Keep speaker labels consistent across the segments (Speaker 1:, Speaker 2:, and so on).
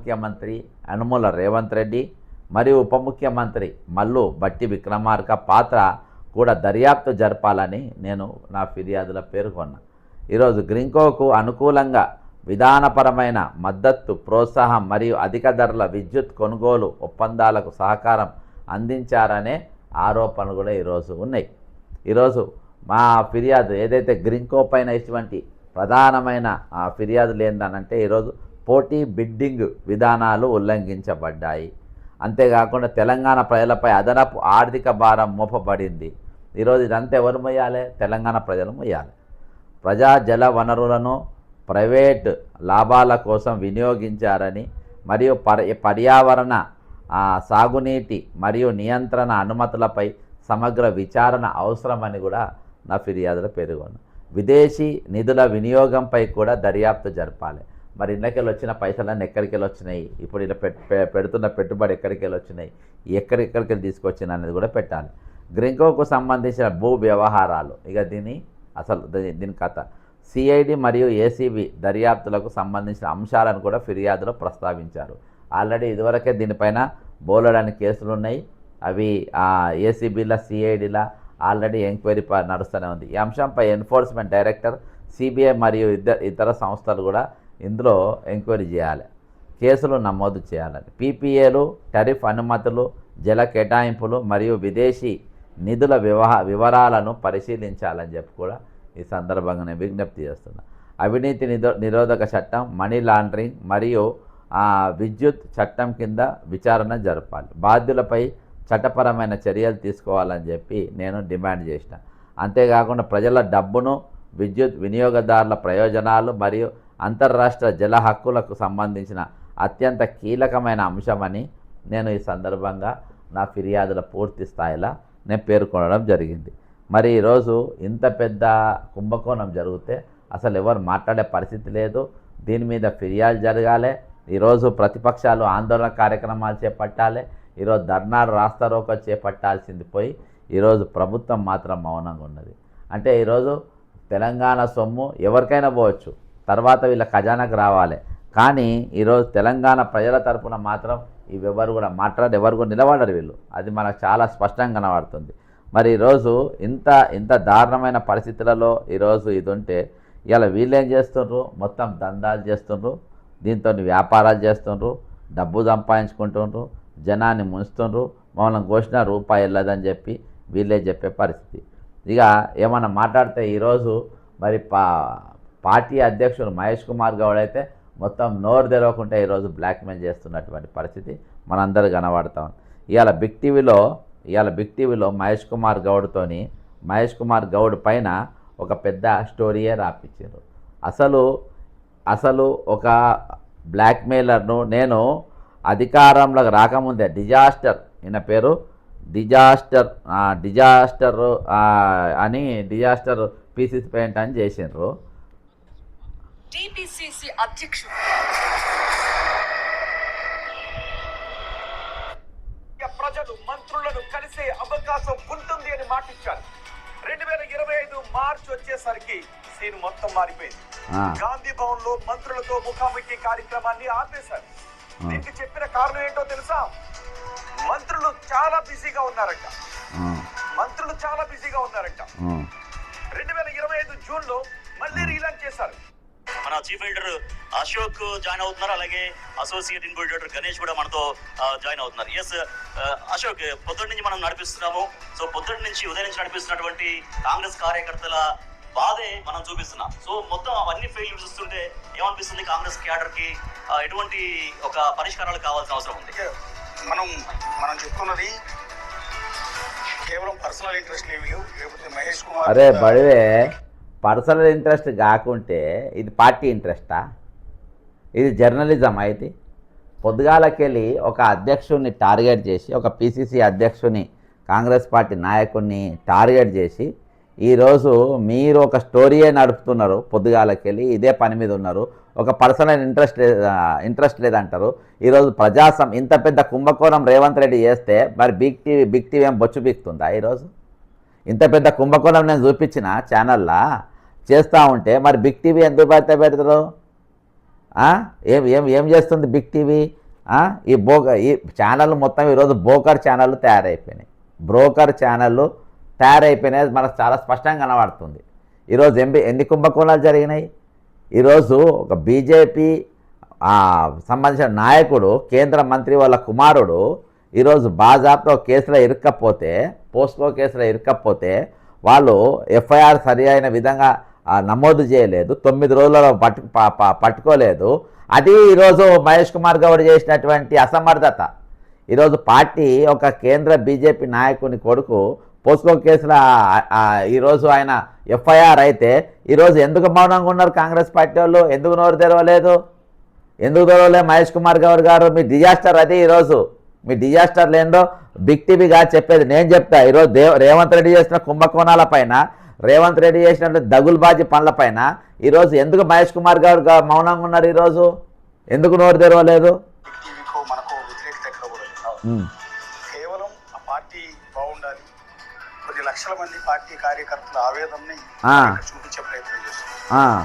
Speaker 1: ముఖ్యమంత్రి యనమల రేవంత్ రెడ్డి మరియు ఉప ముఖ్యమంత్రి మల్లు భట్టి విక్రమార్క పాత్ర కూడా దర్యాప్తు జరపాలని నేను నా ఫిర్యాదులో పేర్కొన్నా. ఈరోజు గ్రీన్కోకు అనుకూలంగా విధానపరమైన మద్దతు, ప్రోత్సాహం మరియు అధిక ధరల విద్యుత్ కొనుగోలు ఒప్పందాలకు సహకారం అందించారనే ఆరోపణలు కూడా ఈరోజు ఉన్నాయి. ఈరోజు మా ఫిర్యాదు ఏదైతే గ్రీన్కో పైన ఇటువంటి ప్రధానమైన ఫిర్యాదులు ఏంటనంటే ఈరోజు పోటీ బిడ్డింగ్ విధానాలు ఉల్లంఘించబడ్డాయి. అంతేకాకుండా తెలంగాణ ప్రజలపై అదనపు ఆర్థిక భారం మోపబడింది. ఈరోజు ఇదంతా ఎవరు మొయ్యాలి? తెలంగాణ ప్రజలు మొయ్యాలి. ప్రజా జల వనరులను ప్రైవేట్ లాభాల కోసం వినియోగించారని మరియు పర్యావరణ సాగునీటి మరియు నియంత్రణ అనుమతులపై సమగ్ర విచారణ అవసరమని కూడా నా ఫిర్యాదులో పేర్కొన్నా. విదేశీ నిధుల వినియోగంపై కూడా దర్యాప్తు జరపాలి. మరి ఇళ్ళకెళ్ళి వచ్చిన పైసలన్నీ ఎక్కడికి వెళ్ళి వచ్చినాయి, ఇప్పుడు ఇలా పెడుతున్న పెట్టుబడి ఎక్కడికి వెళ్ళి వచ్చినాయి, ఎక్కడికి తీసుకొచ్చినా అనేది కూడా పెట్టాలి. గ్రీన్కోకు సంబంధించిన భూ వ్యవహారాలు దీని కథ సిఐడి మరియు ఏసీబీ దర్యాప్తులకు సంబంధించిన అంశాలను కూడా ఫిర్యాదులో ప్రస్తావించారు. ఆల్రెడీ ఇదివరకే దీనిపైన బోలెడని కేసులు ఉన్నాయి. అవి ఏసీబీల సిఐడిల ఆల్రెడీ ఎంక్వైరీ నడుస్తూనే ఉంది. ఈ అంశంపై ఎన్ఫోర్స్మెంట్ డైరెక్టర్, సిబిఐ మరియు ఇతర సంస్థలు కూడా ఇందులో ఎంక్వైరీ చేయాలి, కేసులు నమోదు చేయాలని. పీపీఏలు, టరిఫ్ అనుమతులు, జల కేటాయింపులు మరియు విదేశీ నిధుల వివరాలను పరిశీలించాలని చెప్పి కూడా ఈ సందర్భంగా నేను విజ్ఞప్తి చేస్తున్నా. అవినీతి నిరోధక చట్టం, మనీ లాండరింగ్ మరియు విద్యుత్ చట్టం కింద విచారణ జరపాలి. బాధ్యులపై చట్టపరమైన చర్యలు తీసుకోవాలని చెప్పి నేను డిమాండ్ చేసిన. అంతేకాకుండా ప్రజల డబ్బును, విద్యుత్ వినియోగదారుల ప్రయోజనాలు మరియు అంతర్రాష్ట్ర జల హక్కులకు సంబంధించిన అత్యంత కీలకమైన అంశమని నేను ఈ సందర్భంగా నా ఫిర్యాదుల పూర్తి స్థాయిలో నేను పేర్కొనడం జరిగింది. మరి ఈరోజు ఇంత పెద్ద కుంభకోణం జరిగితే అసలు ఎవరు మాట్లాడే పరిస్థితి లేదు. దీని మీద ఫిర్యాదు జరగాలి. ఈరోజు ప్రతిపక్షాలు ఆందోళన కార్యక్రమాలు చేపట్టాలి. ఈరోజు ధర్నాలు, రాస్తారోకో చేపట్టాల్సింది పోయి ఈరోజు ప్రభుత్వం మాత్రం మౌనంగా ఉన్నది. అంటే ఈరోజు తెలంగాణ సొమ్ము ఎవరికైనా పోవచ్చు, తర్వాత వీళ్ళ ఖజానాకు రావాలి. కానీ ఈరోజు తెలంగాణ ప్రజల తరపున మాత్రం ఎవరు కూడా మాట్లాడి ఎవరు కూడా నిలబడరు వీళ్ళు. అది మనకు చాలా స్పష్టంగా కనబడుతుంది. మరి ఈరోజు ఇంత దారుణమైన పరిస్థితులలో ఈరోజు ఇది ఉంటే ఇలా వీళ్ళు ఏం చేస్తుండ్రు? మొత్తం దందాలు చేస్తుండ్రు, దీంతో వ్యాపారాలు చేస్తుండ్రు, డబ్బు సంపాదించుకుంటుండ్రు, జనాన్ని ముంచుతుండ్రు. మమ్మల్ని ఘోషణ రూపాయి వెళ్ళదని చెప్పి వీళ్ళే చెప్పే పరిస్థితి. ఇక ఏమన్నా మాట్లాడితే ఈరోజు మరి పార్టీ అధ్యక్షుడు మహేష్ కుమార్ గౌడ్ అయితే మొత్తం నోరు తెరవకుంటే ఈరోజు బ్లాక్మెయిల్ చేస్తున్నటువంటి పరిస్థితి మనందరూ కనబడతాం. ఇవాళ బిగ్ టీవీలో మహేష్ కుమార్ గౌడ్ పైన ఒక పెద్ద స్టోరీయే రాపించారు. అసలు ఒక బ్లాక్మెయిలర్ను నేను అధికారంలోకి రాకముందే ఈయన పేరు డిజాస్టర్ అని డిజాస్టర్ పీసీసీ పెయింట్ అని చేసిండ్రు.
Speaker 2: టీపీసీసీ అధ్యక్షుడు ప్రజలు మంత్రులను కలిసే అవకాశం ఉంటుంది అని మాటిచ్చారు. 2025 మార్చి వచ్చేసరికి సీన్ మొత్తం మారిపోయింది. గాంధీ భవన్ లో మంత్రులతో ముఖాముఖి కార్యక్రమాన్ని ఆపేశారు. దీనికి చెప్పిన కారణం ఏంటో తెలుసా? మంత్రులు చాలా బిజీగా ఉన్నారంట. 2025 జూన్ లో మళ్ళీ రీలాంచ్ చేశారు.
Speaker 3: మన చీఫ్ ఎడిటర్ అశోక్ జాయిన్ అవుతున్నారు, అలాగే అసోసియేట్ ఇన్పుట్ ఎడిటర్ గణేష్ కూడా మనతో జాయిన్ అవుతున్నారు. ఎస్ అశోక్, పొద్దుటి నుంచి మనం నడిపిస్తున్నాము. సో పొద్దుటి నుంచి ఉదయం నుంచి నడిపిస్తున్నటువంటి కాంగ్రెస్ కార్యకర్తల బాధే మనం చూపిస్తున్నాం. సో మొత్తం అవన్నీ ఫెయిల్యూర్స్ చూస్తుంటే ఏమనిపిస్తుంది? కాంగ్రెస్ క్యాడర్ కి ఎటువంటి ఒక పరిష్కారాలు కావాల్సిన అవసరం ఉంది.
Speaker 4: మనం చెప్పుకున్నది కేవలం పర్సనల్ ఇంట్రెస్ట్ లేకపోతే మహేష్ కుమార్
Speaker 1: అరే బడివే పర్సనల్ ఇంట్రెస్ట్ కాకుంటే ఇది పార్టీ ఇంట్రెస్టా? ఇది జర్నలిజం. అయితే పొద్దుగాలకెళ్ళి ఒక అధ్యక్షుడిని టార్గెట్ చేసి, ఒక పీసీసీ అధ్యక్షుని, కాంగ్రెస్ పార్టీ నాయకుడిని టార్గెట్ చేసి ఈరోజు మీరు ఒక స్టోరీయే నడుపుతున్నారు. పొద్దుగాలకెళ్ళి ఇదే పని మీద ఉన్నారు. ఒక పర్సనల్ ఇంట్రెస్ట్ లేదంటారు. ఈరోజు ఇంత పెద్ద కుంభకోణం రేవంత్ రెడ్డి చేస్తే మరి బిగ్ టీవీ ఏం బొచ్చు బిక్తుందా? ఈరోజు ఇంత పెద్ద కుంభకోణం నేను చూపించిన ఛానల్లా చేస్తూ ఉంటే మరి బిగ్ టీవీ ఎందుకు పెడతారు? ఏం ఏం ఏం చేస్తుంది బిగ్ టీవీ? ఈ ఛానళ్ళు మొత్తం ఈరోజు బ్రోకర్ ఛానళ్ళు తయారైపోయినాయి. బ్రోకర్ ఛానళ్ళు తయారైపోయినాయి మనకు చాలా స్పష్టంగా కనబడుతుంది. ఈరోజు ఎన్ని కుంభకోణాలు జరిగినాయి? ఈరోజు ఒక బీజేపీ సంబంధించిన నాయకుడు, కేంద్ర మంత్రి వాళ్ళ కుమారుడు ఈరోజు బాజాబ్తో కేసులో ఇరుక్కపోతే, పోస్కో కేసులో ఇరుక్కపోతే వాళ్ళు ఎఫ్ఐఆర్ సరి అయిన విధంగా నమోదు చేయలేదు, 9 రోజులలో పట్టుకోలేదు. అది ఈరోజు మహేష్ కుమార్ గౌడ్ చేసినటువంటి అసమర్థత. ఈరోజు పార్టీ ఒక కేంద్ర బీజేపీ నాయకుని కొడుకు పోస్కో కేసులో ఈరోజు ఆయన ఎఫ్ఐఆర్ అయితే ఈరోజు ఎందుకు మౌనంగా ఉన్నారు కాంగ్రెస్ పార్టీ వాళ్ళు? ఎందుకు నోరు తెరవలేదు? ఎందుకు తెరవలేదు మహేష్ కుమార్ గౌడ్ గారు? మీ డిజాస్టర్ అది. ఈరోజు మీ డిజాస్టర్ లేదో బిగ్ టీవీగా చెప్పేది నేను చెప్తా. ఈరోజు రేవంత్ రెడ్డి చేసిన కుంభకోణాల పైన, రేవంత్ రెడ్డి చేసినట్టు దగుల్బాజీ పనులపైన ఈరోజు ఎందుకు మహేష్ కుమార్ గౌడ్ మౌనంగా ఉన్నారు? ఈరోజు ఎందుకు నోరు తెరవలేదు?
Speaker 4: మనకు వ్యతిరేకత ఎక్కడ కూడా కేవలం ఆ పార్టీ బాగుండాలి, కొన్ని లక్షల మంది పార్టీ కార్యకర్తల ఆవేదనని చూపించే ప్రయత్నం చేస్తున్నాం.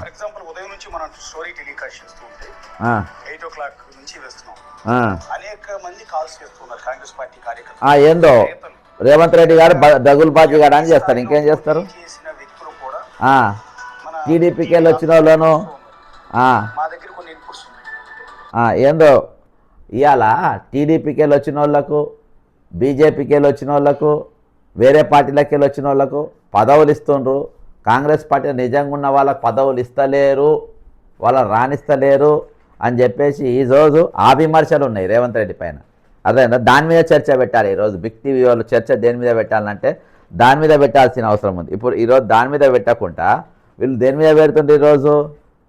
Speaker 4: ఫర్ ఎగ్జాంపుల్ ఉదయం నుంచి మనం స్టోరీ టెలికాస్ట్ చేస్తూ ఉంటే 8 o'clock నుంచి వేస్తున్నాం. అనేక మంది కాల్స్ చేస్తున్నారు కాంగ్రెస్ పార్టీ కార్యకర్తలు.
Speaker 1: ఏందో రేవంత్ రెడ్డి గారు దగుల్బాజీ గారు అని చేస్తారు, ఇంకేం చేస్తారు?
Speaker 4: చేసిన వ్యక్తులు కూడా
Speaker 1: టీడీపీకి వెళ్ళి వచ్చిన వాళ్ళను
Speaker 4: మా దగ్గర కొన్ని ఇన్పుట్స్ ఉన్నాయి.
Speaker 1: ఏందో ఇవాళ టీడీపీకి వెళ్ళి వచ్చిన వాళ్ళకు, బీజేపీకి వెళ్ళి వచ్చిన వాళ్ళకు, వేరే పార్టీలకి వెళ్ళి వచ్చిన వాళ్ళకు పదవులు ఇస్తుండ్రు. కాంగ్రెస్ పార్టీ నిజంగా ఉన్న వాళ్ళకు పదవులు ఇస్తలేరు, వాళ్ళని రాణిస్తలేరు అని చెప్పేసి ఈరోజు ఆ విమర్శలు ఉన్నాయి రేవంత్ రెడ్డి పైన. అదేనా దాని మీద చర్చ పెట్టాలి. ఈరోజు బిగ్ టీవీ వాళ్ళు చర్చ దేని మీద పెట్టాలంటే దాని మీద పెట్టాల్సిన అవసరం ఉంది. ఇప్పుడు ఈరోజు దాని మీద పెట్టకుండా వీళ్ళు దేని మీద పెడుతుండ్రు? ఈరోజు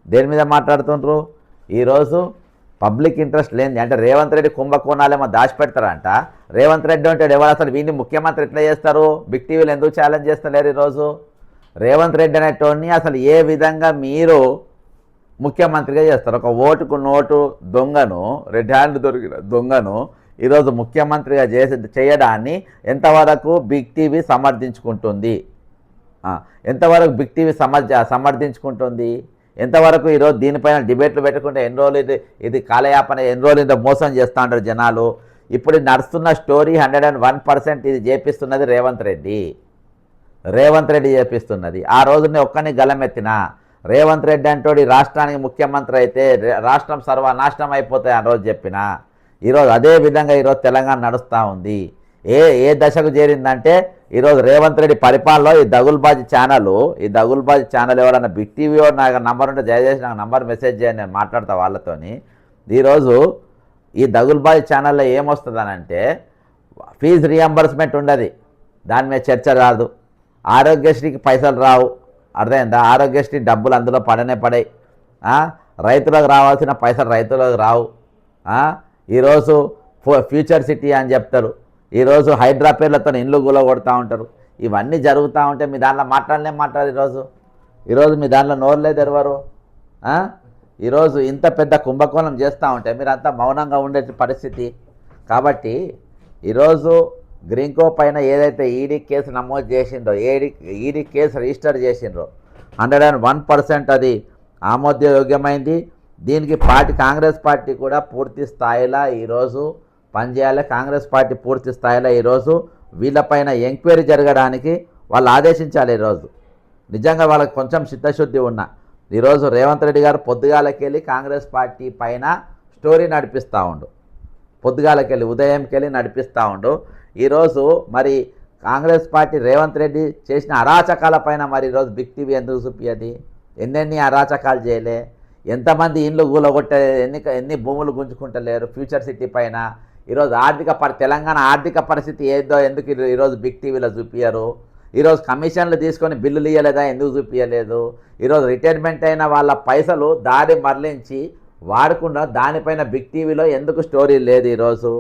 Speaker 1: దేని మీద మాట్లాడుతుండ్రు? ఈరోజు పబ్లిక్ ఇంట్రెస్ట్ లేనిది అంటే రేవంత్ రెడ్డి కుంభకోణాలేమో దాచిపెడతారంట. రేవంత్ రెడ్డి అంటే ఎవరు అసలు వీడిని ముఖ్యమంత్రి ఎట్లా చేస్తారు? బిగ్ టీవీలు ఎందుకు ఛాలెంజ్ చేస్తలేరు? ఈరోజు రేవంత్ రెడ్డి అనేటోడిని అసలు ఏ విధంగా మీరు ముఖ్యమంత్రిగా చేస్తారు? ఒక ఓటుకు నోటు దొంగను, రెడ్ హ్యాండ్ దొరికిన దొంగను ఈరోజు ముఖ్యమంత్రిగా చేయడాన్ని ఎంతవరకు బిగ్ టీవీ సమర్థించుకుంటుంది? ఎంతవరకు బిగ్ టీవీ సమర్థించుకుంటుంది? ఎంతవరకు ఈరోజు దీనిపైన డిబేట్లు పెట్టకుండా ఎన్ని రోజులు ఇది కాలయాపన, ఎన్ని రోజులు ఇంత మోసం చేస్తూ ఉంటారు జనాలు. ఇప్పుడు నడుస్తున్న స్టోరీ 101% ఇది చేపిస్తున్నది రేవంత్ రెడ్డి. రేవంత్ రెడ్డి చేపిస్తున్నది. ఆ రోజునే ఒక్కని గలమెత్తిన రేవంత్ రెడ్డి అంటోడి రాష్ట్రానికి ముఖ్యమంత్రి అయితే రాష్ట్రం సర్వనాశనం అయిపోతాయి ఆ రోజు చెప్పిన. ఈరోజు అదే విధంగా ఈరోజు తెలంగాణ నడుస్తూ ఉంది. ఏ దశకు చేరిందంటే ఈరోజు రేవంత్ రెడ్డి పరిపాలనలో ఈ దగుల్బాజీ ఛానల్ ఎవరన్నా బిగ్ టీవీ నాకు నంబర్ ఉంటే దయచేసి నాకు నంబర్ మెసేజ్ చేయండి, నేను మాట్లాడతా వాళ్ళతోని. ఈరోజు ఈ దగుల్బాజీ ఛానల్లో ఏమొస్తుందనంటే ఫీజు రియంబర్స్మెంట్ ఉండదు, దాని మీద చర్చ రాదు. ఆరోగ్యశ్రీకి పైసలు రావు, అర్థమైందా? ఆరోగ్యశ్రీ డబ్బులు అందులో పడతాయి. రైతులకు రావాల్సిన పైసలు రైతులకు రావు. ఈరోజు ఫ్యూచర్ సిటీ అని చెప్తారు. ఈరోజు హైడ్రా పేర్లతో ఇండ్లు కూలగొడతా ఉంటారు. ఇవన్నీ జరుగుతూ ఉంటే మీ దాంట్లో మాట్లాడరు. ఈరోజు మీ దాంట్లో నోరులే తెరవరు. ఈరోజు ఇంత పెద్ద కుంభకోణం చేస్తూ ఉంటే మీరంతా మౌనంగా ఉండే పరిస్థితి. కాబట్టి ఈరోజు గ్రీన్కో పైన ఏదైతే ఈడీ కేసు నమోదు చేసిండ్రో, ఈడీ కేసు రిజిస్టర్ చేసిండ్రో 101% అది ఆమోదయోగ్యమైంది. దీనికి కాంగ్రెస్ పార్టీ కూడా పూర్తి స్థాయిలో ఈరోజు పనిచేయాలి. కాంగ్రెస్ పార్టీ పూర్తి స్థాయిలో ఈరోజు వీళ్ళపైన ఎంక్వైరీ జరగడానికి వాళ్ళు ఆదేశించాలి. ఈరోజు నిజంగా వాళ్ళకి కొంచెం చిత్తశుద్ధి ఉన్న ఈరోజు రేవంత్ రెడ్డి గారు పొద్దుగాలకెళ్ళి కాంగ్రెస్ పార్టీ పైన స్టోరీ నడిపిస్తూ ఉండు, పొద్దుగాలకెళ్ళి ఉదయంకెళ్ళి నడిపిస్తూ ఉండు. ఈరోజు మరి కాంగ్రెస్ పార్టీ రేవంత్ రెడ్డి చేసిన అరాచకాల పైన మరి ఈరోజు బిగ్ టీవీ ఎందుకు చూపించది? ఎన్నెన్ని అరాచకాలు చేయలే, ఎంతమంది ఇండ్లు కూలగొట్టే, ఎన్ని భూములు గుంజుకుంటలేరు ఫ్యూచర్ సిటీ పైన. ఈరోజు తెలంగాణ ఆర్థిక పరిస్థితి ఏదో ఎందుకు ఈరోజు బిగ్ టీవీలో చూపించరు? ఈరోజు కమిషన్లు తీసుకొని బిల్లులు ఇవ్వలేదా? ఎందుకు చూపించలేదు? ఈరోజు రిటైర్మెంట్ అయిన వాళ్ళ పైసలు దారి మరలించి వాడకుండా దానిపైన బిగ్ టీవీలో ఎందుకు స్టోరీ లేదు? ఈరోజు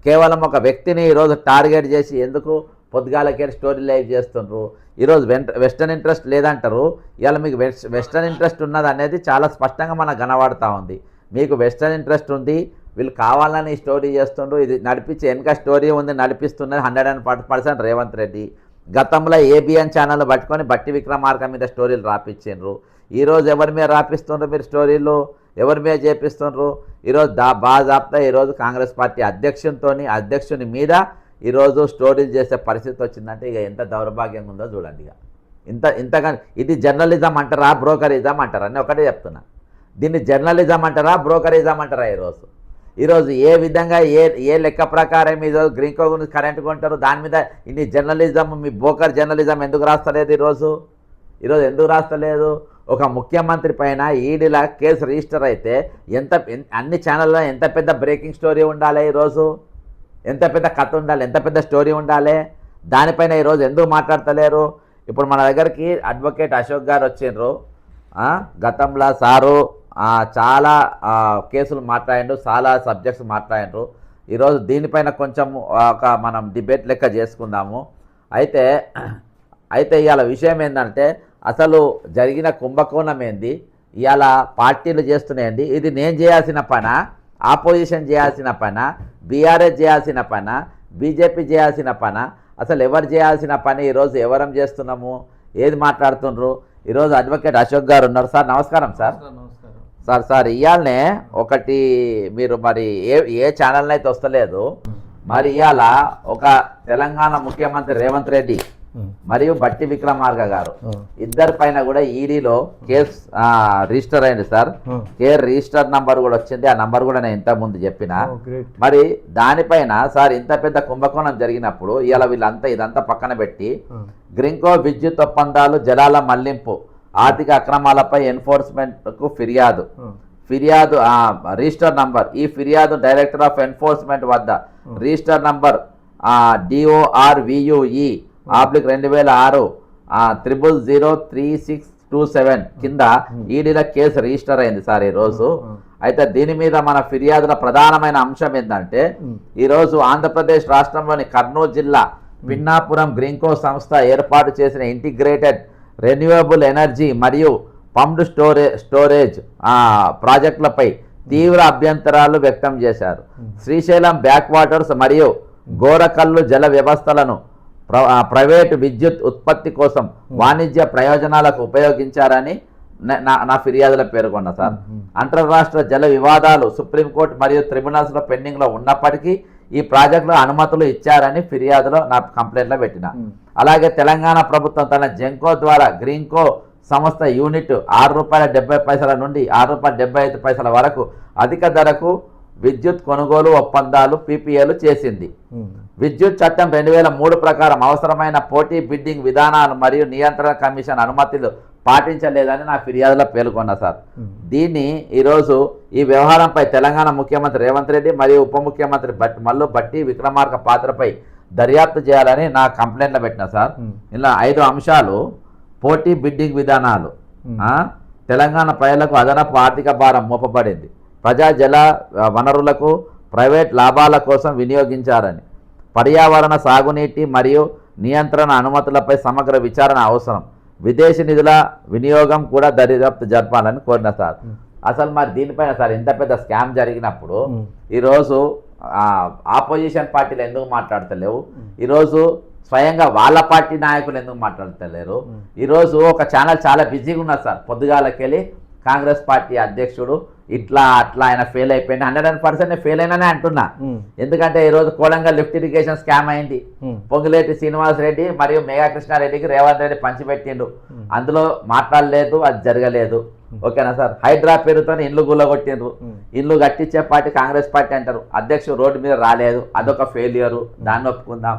Speaker 1: కేవలం ఒక వ్యక్తిని ఈరోజు టార్గెట్ చేసి ఎందుకు పొద్దుగాలకే స్టోరీ లైవ్ చేస్తుండ్రు? ఈరోజు వెస్టర్న్ ఇంట్రెస్ట్ లేదంటారు. ఇవాళ మీకు వెస్టర్న్ ఇంట్రెస్ట్ ఉన్నది అనేది చాలా స్పష్టంగా మనకు కనబడుతూ ఉంది. మీకు వెస్టర్న్ ఇంట్రెస్ట్ ఉంది, వీళ్ళు కావాలని స్టోరీ చేస్తుండ్రు. ఇది నడిపించి వెనక స్టోరీ ఉంది, నడిపిస్తున్నది 100% రేవంత్ రెడ్డి. గతంలో ఏబిఎన్ ఛానల్ పట్టుకొని బట్టి విక్రమార్క మీద స్టోరీలు రాపించిండ్రు. ఈరోజు ఎవరి మీద రాపిస్తుండ్రు మీరు స్టోరీలు? ఎవరి మీద చేపిస్తున్నారు? ఈరోజు బాజాప్తా ఈరోజు కాంగ్రెస్ పార్టీ అధ్యక్షుని మీద ఈరోజు స్టోరీలు చేసే పరిస్థితి వచ్చిందంటే ఇక ఎంత దౌర్భాగ్యంగా ఉందో చూడండి. ఇక ఇంతగాని ఇది జర్నలిజం అంటారా, బ్రోకరిజం అంటారా? అని ఒకటే చెప్తున్నా. దీన్ని జర్నలిజం అంటారా, బ్రోకరిజం అంటారా? ఈరోజు ఏ విధంగా ఏ లెక్క ప్రకారం ఈరోజు గ్రీన్కో గురించి కరెంట్ కొంటారు, దాని మీద ఇన్ని జర్నలిజం, మీ బ్రోకర్ జర్నలిజం ఎందుకు రాస్తలేదు ఈరోజు ఎందుకు రాస్తలేదు? ఒక ముఖ్యమంత్రి పైన ఈడీల కేసు రిజిస్టర్ అయితే అన్ని ఛానల్లో ఎంత పెద్ద బ్రేకింగ్ స్టోరీ ఉండాలి, ఈరోజు ఎంత పెద్ద కథ ఉండాలి, ఎంత పెద్ద స్టోరీ ఉండాలి, దానిపైన ఈరోజు ఎందుకు మాట్లాడతలేరు? ఇప్పుడు మన దగ్గరికి అడ్వకేట్ అశోక్ గారు వచ్చిండ్రు. గతంలో సారు చాలా కేసులు మాట్లాడిండ్రు, చాలా సబ్జెక్ట్స్ మాట్లాడిండ్రు. ఈరోజు దీనిపైన కొంచెం మనం డిబేట్ లెక్క చేసుకుందాము. అయితే ఇవాళ విషయం ఏంటంటే అసలు జరిగిన కుంభకోణం ఏంది, ఇవాళ పార్టీలు చేస్తున్నాయండి. ఇది నేను చేయాల్సిన పనా, ఆపోజిషన్ చేయాల్సిన పనా, బీఆర్ఎస్ చేయాల్సిన పనా, బీజేపీ చేయాల్సిన పనా? అసలు ఎవరు చేయాల్సిన పని? ఈరోజు ఎవరం చేస్తున్నాము, ఏది మాట్లాడుతుండ్రు? ఈరోజు అడ్వకేట్ అశోక్ గారు ఉన్నారు. సార్ నమస్కారం. సార్ ఇవాళనే ఒకటి మీరు మరి ఏ ఛానల్ని అయితే వస్తలేదు, మరి ఇవాళ ఒక తెలంగాణ ముఖ్యమంత్రి రేవంత్ రెడ్డి మరియు బట్టి విక్రమార్క గారు ఇద్దరి పైన కూడా ఈడీలో కేసు రిజిస్టర్ అయింది సార్. రిజిస్టర్ నంబర్ కూడా వచ్చింది. ఆ నంబర్ కూడా నేను ఇంత ముందు చెప్పిన. మరి దానిపైన సార్ ఇంత పెద్ద కుంభకోణం జరిగినప్పుడు ఇవాళ ఇదంతా పక్కన పెట్టి గ్రీన్కో విద్యుత్ ఒప్పందాలు, జలాల మళ్లింపు, ఆర్థిక అక్రమాలపై ఎన్ఫోర్స్మెంట్కు ఫిర్యాదు రిజిస్టర్ నంబర్, ఈ ఫిర్యాదు డైరెక్టర్ ఆఫ్ ఎన్ఫోర్స్మెంట్ వద్ద రిజిస్టర్ నంబర్ DORVUE /2006 003627 కింద ఈడీల కేసు రిజిస్టర్ అయింది సార్ ఈరోజు. అయితే దీని మీద మన ఫిర్యాదుల ప్రధానమైన అంశం ఏంటంటే ఈరోజు ఆంధ్రప్రదేశ్ రాష్ట్రంలోని కర్నూలు జిల్లా పిన్నాపురం గ్రీన్కో సంస్థ ఏర్పాటు చేసిన ఇంటిగ్రేటెడ్ రెన్యూవబుల్ ఎనర్జీ మరియు పంప్డ్ స్టోరేజ్ ప్రాజెక్టులపై తీవ్ర అభ్యంతరాలు వ్యక్తం చేశారు. శ్రీశైలం బ్యాక్ వాటర్స్ మరియు గోరకల్లు జల వ్యవస్థలను ప్రైవేటు విద్యుత్ ఉత్పత్తి కోసం వాణిజ్య ప్రయోజనాలకు ఉపయోగించారని నా ఫిర్యాదులో పేర్కొన్నా సార్. అంతర్రాష్ట్ర జల వివాదాలు సుప్రీంకోర్టు మరియు ట్రిబ్యునల్స్లో పెండింగ్లో ఉన్నప్పటికీ ఈ ప్రాజెక్టులో అనుమతులు ఇచ్చారని ఫిర్యాదులో నా కంప్లైంట్లో పెట్టిన. అలాగే తెలంగాణ ప్రభుత్వం తన జెన్కో ద్వారా గ్రీన్కో సంస్థ యూనిట్ ₹6.70 నుండి ₹6.75 వరకు అధిక ధరకు విద్యుత్ కొనుగోలు ఒప్పందాలు PPAలు చేసింది. విద్యుత్ చట్టం 2003 ప్రకారం అవసరమైన పోటీ బిడ్డింగ్ విధానాలు మరియు నియంత్రణ కమిషన్ అనుమతులు పాటించలేదని నా ఫిర్యాదులో పేర్కొన్నా సార్. దీన్ని ఈరోజు ఈ వ్యవహారంపై తెలంగాణ ముఖ్యమంత్రి రేవంత్ రెడ్డి మరియు ఉప ముఖ్యమంత్రి బట్టి విక్రమార్క పాత్రపై దర్యాప్తు చేయాలని నా కంప్లైంట్లో పెట్టిన సార్. ఇలా 5 అంశాలు: పోటీ బిడ్డింగ్ విధానాలు, తెలంగాణ ప్రజలకు అదనపు ఆర్థిక భారం మోపబడింది, ప్రజా జల వనరులకు ప్రైవేట్ లాభాల కోసం వినియోగించారని, పర్యావరణ, సాగునీటి మరియు నియంత్రణ అనుమతులపై సమగ్ర విచారణ అవసరం, విదేశీ నిధుల వినియోగం కూడా దర్యాప్తు జరపాలని కోరిన సార్. అసలు మరి దీనిపైన సార్ ఇంత పెద్ద స్కామ్ జరిగినప్పుడు ఈరోజు ఆపోజిషన్ పార్టీలు ఎందుకు మాట్లాడతలేవు? ఈరోజు స్వయంగా వాళ్ళ పార్టీ నాయకులు ఎందుకు మాట్లాడతలేరు? ఈరోజు ఒక ఛానల్ చాలా బిజీగా ఉన్నారు సార్. పొద్దుగాలకెళ్ళి కాంగ్రెస్ పార్టీ అధ్యక్షుడు ఇట్లా అట్లా ఆయన ఫెయిల్ అయిపోయింది, 100% ఫెయిల్ అయిననే అంటున్నా. ఎందుకంటే ఈరోజు కోలంగల్ లిఫ్ట్ ఇరిగేషన్ స్కామ్ అయింది. పొంగులేటి శ్రీనివాస్ రెడ్డి మరియు మేఘా కృష్ణారెడ్డికి రేవంత్ రెడ్డి పంచిపెట్టిండు, అందులో మాట్లాడలేదు, అది జరగలేదు. ఓకేనా సార్? హైడ్రా పేరుతో ఇల్లు గుల్లగొట్టిండ్రు, ఇల్లు కట్టించే పార్టీ కాంగ్రెస్ పార్టీ అంటారు, అధ్యక్షుడు రోడ్డు మీద రాలేదు, అదొక ఫెయిల్యూరు, దాన్ని ఒప్పుకుందాం.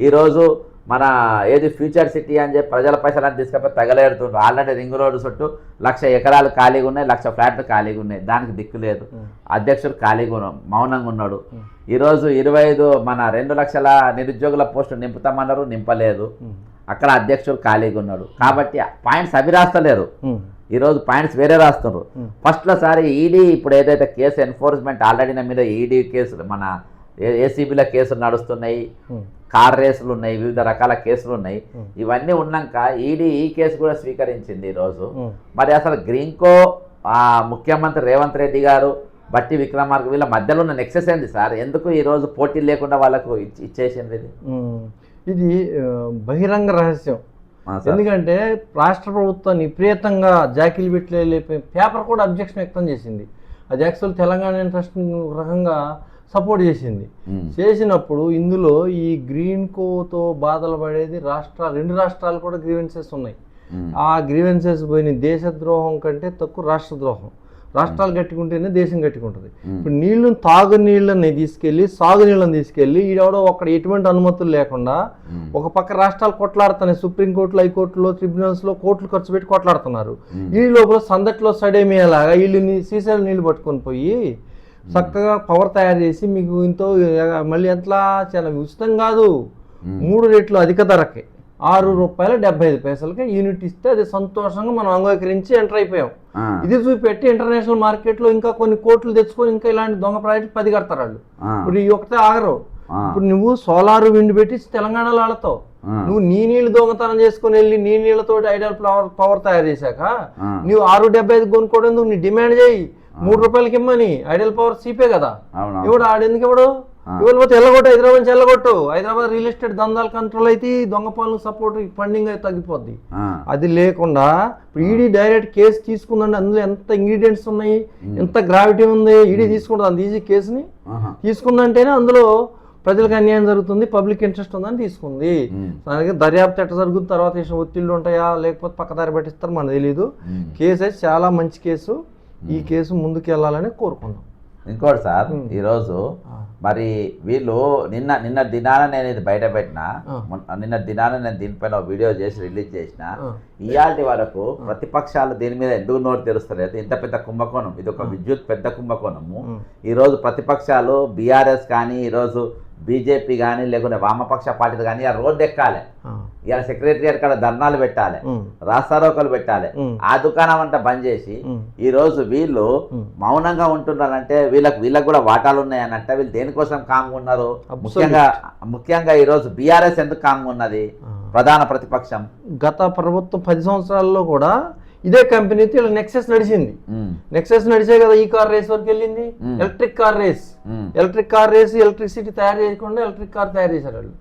Speaker 1: ఈరోజు మన ఏది ఫ్యూచర్ సిటీ అని చెప్పి ప్రజల పైసలను తీసుకపోయి తగలేడుతుండ్రు. ఆల్రెడీ రింగ్ రోడ్డు చుట్టూ 1,00,000 ఎకరాలు ఖాళీగా ఉన్నాయి, 1,00,000 ఫ్లాట్లు ఖాళీగా ఉన్నాయి, దానికి దిక్కు లేదు. అధ్యక్షుడు ఖాళీగా మౌనంగా ఉన్నాడు. ఈరోజు 25 మన 2 లక్షల నిరుద్యోగుల పోస్టు నింపుతామన్నారు, నింపలేదు. అక్కడ అధ్యక్షుడు ఖాళీగా ఉన్నాడు. కాబట్టి పాయింట్స్ అవి రాస్తలేరు, ఈరోజు పాయింట్స్ వేరే రాస్తున్నారు. ఫస్ట్లో సారి ఈడీ ఇప్పుడు ఏదైతే కేసు ఎన్ఫోర్స్మెంట్ ఆల్రెడీ నా మీద ఈడీ కేసులు, మన ఏసీబీల కేసులు నడుస్తున్నాయి, కార్ రేసులు ఉన్నాయి, వివిధ రకాల కేసులు ఉన్నాయి. ఇవన్నీ ఉన్నాక ఈడీ ఈ కేసు కూడా స్వీకరించింది ఈరోజు. మరి అసలు గ్రీన్కో ముఖ్యమంత్రి రేవంత్ రెడ్డి గారు, బట్టి విక్రమార్క వీళ్ళ మధ్యలో ఉన్న నెక్సెస్ ఏంది సార్? ఎందుకు ఈరోజు పోటీ లేకుండా వాళ్ళకు ఇచ్చేసింది?
Speaker 5: ఇది బహిరంగ రహస్యం. ఎందుకంటే రాష్ట్ర ప్రభుత్వం విపరీతంగా జాకీలు పెట్టలే పేపర్ కూడా అబ్జెక్షన్ వ్యక్తం చేసింది. అది యాక్చువల్ తెలంగాణ ఇంట్రెస్ట్ రకంగా సపోర్ట్ చేసింది.
Speaker 1: ఉమ్,
Speaker 5: చేసినప్పుడు ఇందులో ఈ గ్రీన్ కోతో బాధలు పడేది రెండు రాష్ట్రాలు కూడా గ్రీవెన్సెస్ ఉన్నాయి.
Speaker 1: ఉమ్,
Speaker 5: ఆ గ్రీవెన్సెస్ పోయిన దేశద్రోహం కంటే తక్కువ రాష్ట్రద్రోహం. రాష్ట్రాలు గట్టికుంటేనే దేశం గట్టికుంటుంది. ఇప్పుడు తాగునీళ్ళని తీసుకెళ్ళి సాగునీళ్ళని తీసుకెళ్ళి ఈడెవడో ఒక్కడ ఎటువంటి అనుమతులు లేకుండా ఒక పక్క రాష్ట్రాలు కొట్లాడుతున్నాయి. సుప్రీంకోర్టులో, హైకోర్టులో, ట్రిబ్యునల్స్లో కోట్లు ఖర్చు పెట్టి కొట్లాడుతున్నారు. ఈ లోపల సందట్లో సడేమేలాగా వీళ్ళు సీసాలు నీళ్లు పట్టుకొని పోయి చక్కగా పవర్ తయారు చేసి మీకు ఇంతో మళ్ళీ ఎట్లా చాలా ఉచితం కాదు, 3 రెట్లు అధిక ధరకే ₹6.75 యూనిట్ ఇస్తే అది సంతోషంగా మనం అంగీకరించి ఎంటర్ అయిపోయాం. ఇది చూపెట్టి ఇంటర్నేషనల్ మార్కెట్లో ఇంకా కొన్ని కోట్లు తెచ్చుకొని ఇంకా ఇలాంటి దొంగ ప్రాజెక్ట్ 10 కడతారు వాళ్ళు. ఇప్పుడు ఈ ఒకటే ఆగరు. ఇప్పుడు నువ్వు సోలార్ విండ్ పెట్టి తెలంగాణలో ఆడతావు. నువ్వు నీ నీళ్లు దొంగతనం చేసుకుని వెళ్ళి నీ నీళ్లతో ఐడియల్ పవర్ తయారు చేశాక నువ్వు 6.75 కొనుక్కోవడం నీ డిమాండ్ చేయి, ₹3 ఇమ్మని. ఐడియల్ పవర్ చీపే కదా, ఇవ్వడు. ఆడెందుకు ఇవ్వడు? ఇవ్వకపోతే ఎల్లగొట్టు, హైదరాబాద్ నుంచి ఎల్లగొట్టు. హైదరాబాద్ రియల్ ఎస్టేట్ దందాలు కంట్రోల్ అయితే దొంగ పనులకు సపోర్ట్ ఫండింగ్ అయితే తగ్గిపోద్ది. అది లేకుండా ఇప్పుడు ఈడీ డైరెక్ట్ కేసు తీసుకుందంటే అందులో ఎంత ఇంగ్రీడియంట్స్ ఉన్నాయి, ఎంత గ్రావిటీ ఉంది. ఈడీ తీసుకుంటుంది అంత ఈజీ కేసుని తీసుకుందంటేనే అందులో ప్రజలకు అన్యాయం జరుగుతుంది, పబ్లిక్ ఇంట్రెస్ట్ ఉందని తీసుకుంది. దానికి దర్యాప్తు ఎట్లా జరుగుతుంది, తర్వాత ఒత్తిళ్ళు ఉంటాయా లేకపోతే పక్కదారి పట్టిస్తారు మనకు తెలియదు. కేసు అయితే చాలా మంచి కేసు. ఈ కేసు ముందుకు వెళ్ళాలని కోరుకున్నాం.
Speaker 1: ఇంకోటి సార్, ఈరోజు మరి వీళ్ళు నిన్న దినాన నేను ఇది బయట పెట్టిన, నిన్న దినాన నేను దీనిపైన వీడియో చేసి రిలీజ్ చేసిన. ఇయాల్టి వరకు ప్రతిపక్షాలు దీని మీద ఎందుకు నోరు తెరుస్తలేదు? ఇంత పెద్ద కుంభకోణం, ఇది ఒక విద్యుత్ పెద్ద కుంభకోణము. ఈరోజు ప్రతిపక్షాలు బీఆర్ఎస్ కానీ, ఈరోజు బీజేపీ కానీ, లేకుంటే వామపక్ష పార్టీలు కానీ ఇలా రోడ్డు ఎక్కాలి, ఇలా సెక్రటరియట్ కాడ ధర్నాలు పెట్టాలి, రాస్తారోకలు పెట్టాలి. ఆ దుకాణం అంతా బంద్ చేసి ఈరోజు వీళ్ళు మౌనంగా ఉంటున్నారంటే వీళ్ళకు కూడా వాటాలు ఉన్నాయనంటే వీళ్ళు దేనికోసం కామ్గా ఉన్నారు? ముఖ్యంగా ఈరోజు బీఆర్ఎస్ ఎందుకు కామ్గా ఉన్నది? ప్రధాన ప్రతిపక్షం
Speaker 5: గత ప్రభుత్వం 10 సంవత్సరాల్లో కూడా ఇదే కంపెనీతో ఇలా నెక్సెస్ నడిచింది. నెక్సెస్ నడిచే కదా ఈ కార్ రేస్ వరకు వెళ్ళింది. ఎలక్ట్రిక్ కార్ రేస్, ఎలక్ట్రిసిటీ తయారు చేయకుండా ఎలక్ట్రిక్ కార్ తయారు చేశారు వాళ్ళు.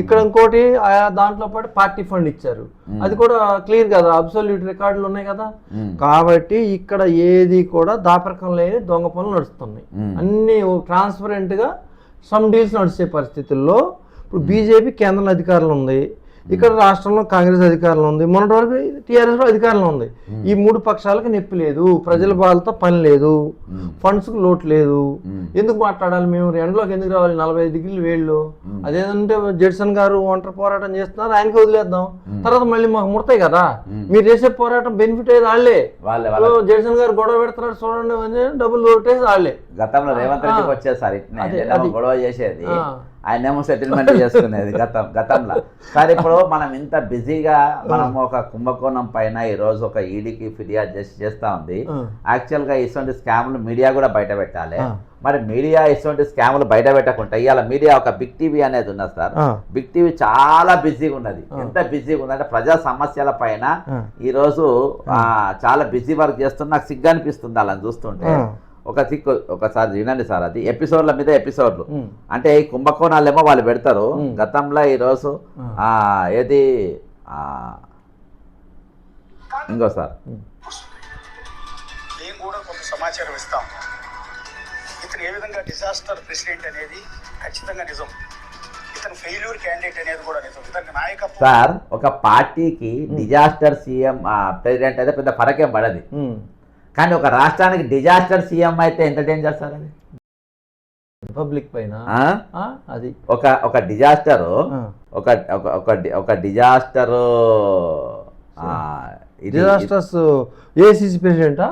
Speaker 5: ఇక్కడ ఇంకోటి దాంట్లో పాటు పార్టీ ఫండ్ ఇచ్చారు, అది కూడా క్లియర్ కదా, అబ్సల్యూట్ రికార్డులు ఉన్నాయి కదా. కాబట్టి ఇక్కడ ఏది కూడా దాపరికం లేని దొంగ పనులు నడుస్తున్నాయి. అన్ని ట్రాన్స్పరెంట్ గా సమ్ డీల్స్ నడిచే పరిస్థితుల్లో ఇప్పుడు బీజేపీ కేంద్రంలో అధికారులు ఉంది, ఇక్కడ రాష్ట్రంలో కాంగ్రెస్ అధికారంలో ఉంది, మొన్నటి వరకు టీఆర్ఎస్ అధికారంలో ఉంది. ఈ 3 పక్షాలకు నొప్పి లేదు, ప్రజల బాధతో పని లేదు, ఫండ్స్ కు లోటు లేదు. ఎందుకు మాట్లాడాలి? మేము ఎండలోకి ఎందుకు రావాలి? 45 డిగ్రీలు వేళ్ళు. అదేంటంటే జడ్సన్ గారు ఒంటరి పోరాటం చేస్తున్నారు, ఆయనకి వదిలేద్దాం, తర్వాత మళ్ళీ మాకు ముడతాయి కదా. మీరు చేసే పోరాటం బెనిఫిట్ అయ్యేది వాళ్ళే. జడ్సన్ గారు గొడవ పెడుతున్నారు చూడండి, డబ్బులు కొట్టేది వాళ్ళే.
Speaker 1: గతంలో రేవంత్ రెడ్డికి వచ్చేసరి గొడవ చేసేది, ఆయనేమో సెటిల్మెంట్ చేసుకునేది గతంలో. సరే, ఇప్పుడు మనం ఇంత బిజీగా మనం ఒక కుంభకోణం పైన ఈరోజు ఒక ఈడీకి ఫిర్యాదు చేస్తా ఉంది. యాక్చువల్గా ఇటువంటి స్కామ్లు మీడియా కూడా బయట పెట్టాలి. మరి మీడియా ఇటువంటి స్కామ్లు బయట పెట్టకుండా ఇవాళ మీడియా ఒక బిగ్ టీవీ అనేది ఉన్నది సార్. బిగ్ టీవీ చాలా బిజీగా ఉన్నది. ఎంత బిజీగా ఉందంటే ప్రజా సమస్యల పైన ఈరోజు చాలా బిజీ వర్క్ చేస్తున్నా. నాకు సిగ్గు అనిపిస్తుంది అలా చూస్తుంటే. ఒకసారి వినండి సార్, అది ఎపిసోడ్ల మీద ఎపిసోడ్లు. అంటే ఈ కుంభకోణాలేమో వాళ్ళు పెడతారు. గతంలో ఈరోజు ఏది ఇంకోసారి
Speaker 4: మేము కూడా కొంత సమాచారం ఇస్తాం. ఇతను ఏ విధంగా డిజాస్టర్ ప్రెసిడెంట్ అనేది ఖచ్చితంగా నిజం, ఇతను ఫెయిల్యూర్ క్యాండిడేట్ అనేది కూడా నిజం. ఇతనికి నాయకత్వం
Speaker 1: సార్, ఒక పార్టీకి డిజాస్టర్ సీఎం ప్రెసిడెంట్ అయితే పెద్ద ఫరకేం పడది, కానీ ఒక రాష్ట్రానికి డిజాస్టర్ సీఎం అయితే ఎంత డేంజర్ సార్ అది
Speaker 5: పబ్లిక్ పైన. అది
Speaker 1: ఒక డిజాస్టర్ ఒక డిజాస్టర్
Speaker 5: డిజాస్టర్స్ ఏసీసీ ప్రెసిడెంటా?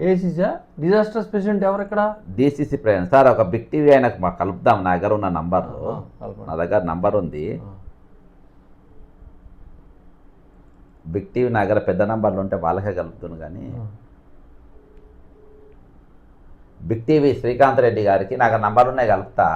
Speaker 5: ఏసీసీ డిజాస్టర్స్ ప్రెసిడెంట్ ఎవరు ఇక్కడ?
Speaker 1: DCC president sir. ఒక బిగ్ టీవీ ఆయనకు మాకు కలుపుదాం. నా దగ్గర ఉన్న నంబర్, నా దగ్గర నంబర్ ఉంది. బిగ్ టీవీ నా దగ్గర పెద్ద నంబర్లు ఉంటే వాళ్ళకే కలుపుతున్నాను. కానీ బిగ్ టీవీ శ్రీకాంత్ రెడ్డి గారికి నాకు నంబర్ ఉన్నాయి, కలుపుతా.